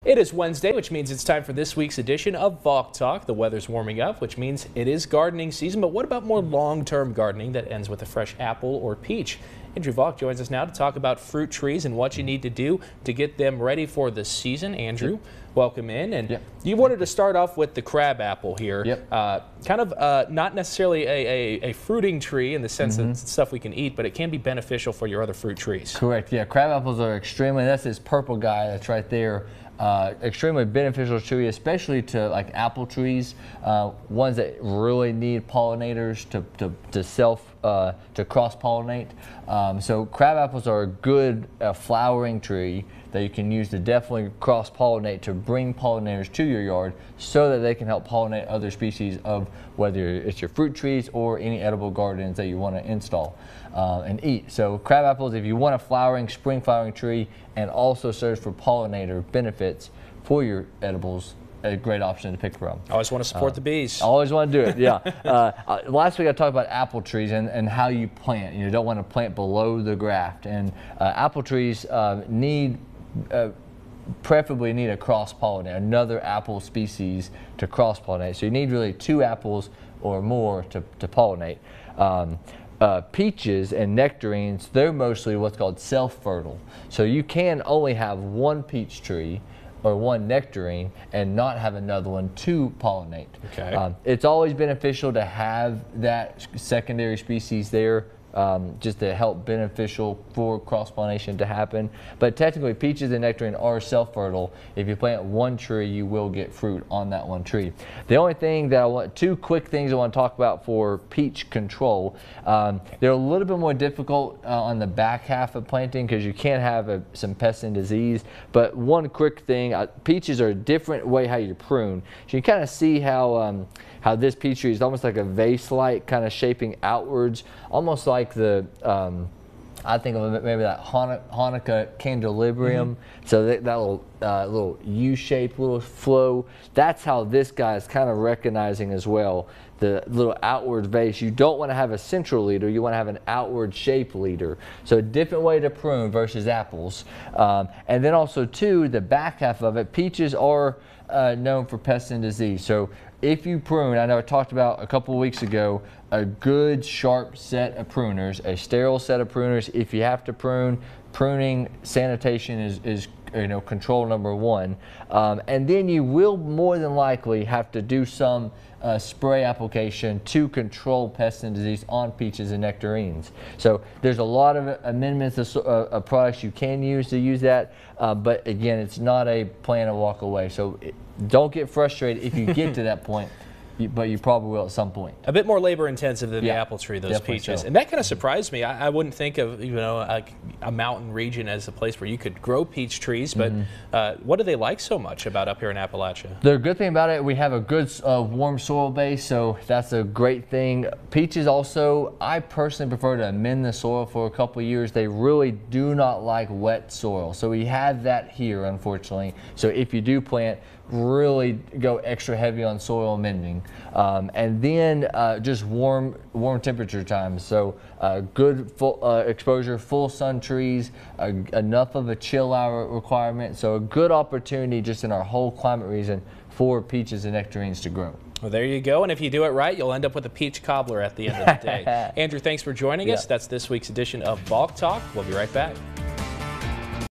It is Wednesday, which means it's time for this week's edition of Valk Talk. The weather's warming up, which means it is gardening season. But what about more long-term gardening that ends with a fresh apple or peach? Andrew Valk joins us now to talk about fruit trees and what you need to do to get them ready for the season. Andrew, welcome in. And you wanted to start off with the crab apple here. Not necessarily a fruiting tree in the sense that it's stuff we can eat, but it can be beneficial for your other fruit trees. Correct. Yeah, crab apples are extremely, that's this purple guy that's right there. Extremely beneficial tree, especially to like apple trees, ones that really need pollinators to cross-pollinate. So crab apples are a good flowering tree that you can use to definitely cross-pollinate, to bring pollinators to your yard so that they can help pollinate other species of whether it's your fruit trees or any edible gardens that you want to install and eat. So crab apples, if you want a flowering, spring flowering tree and also serves for pollinator benefits for your edibles, a great option to pick from. I always want to support the bees. I always want to do it, yeah. Last week I talked about apple trees and how you plant. You don't want to plant below the graft. And apple trees preferably need a cross-pollinator, another apple species to cross-pollinate. So you need really 2 apples or more to pollinate. Peaches and nectarines, they're mostly what's called self-fertile. So you can only have 1 peach tree or 1 nectarine and not have another one to pollinate. Okay. It's always beneficial to have that secondary species there, just to help beneficial for cross-pollination to happen. But technically peaches and nectarine are self-fertile. If you plant 1 tree, you will get fruit on that 1 tree. The only thing that 2 quick things I want to talk about for peach control. They're a little bit more difficult on the back half of planting because you can have some pest and disease. But one quick thing, peaches are a different way how you prune. So you kind of see how this peach tree is almost like a vase-like kind of shaping outwards, almost like the, I think of it maybe that Hanukkah candelabrum. So that little U-shaped little flow, that's how this guy is kind of recognizing as well, the little outward vase. You don't want to have a central leader, you want to have an outward shape leader. So a different way to prune versus apples. And then also too, the back half of it, peaches are known for pests and disease. So if you prune, I know I talked about a couple of weeks ago, a good sharp set of pruners, a sterile set of pruners. If you have to prune, pruning sanitation is control number 1. And then you will more than likely have to do some spray application to control pests and disease on peaches and nectarines. So there's a lot of amendments of products you can use to use that, but again, it's not a plan to walk away. So don't get frustrated if you get to that point, but you probably will at some point. A bit more labor intensive than the apple tree, those peaches. So. And that kind of surprised me. I wouldn't think of a mountain region as a place where you could grow peach trees, but what do they like so much about up here in Appalachia? The good thing about it, we have a good warm soil base, so that's a great thing. Peaches also, I personally prefer to amend the soil for a couple of years. They really do not like wet soil. So we have that here, unfortunately. So if you do plant, really go extra heavy on soil amending, and then just warm temperature times. So good full exposure, full sun trees, enough of a chill hour requirement. So a good opportunity just in our whole climate region for peaches and nectarines to grow. Well, there you go. And if you do it right, you'll end up with a peach cobbler at the end of the day. Andrew, thanks for joining us. That's this week's edition of Valk Talk. We'll be right back.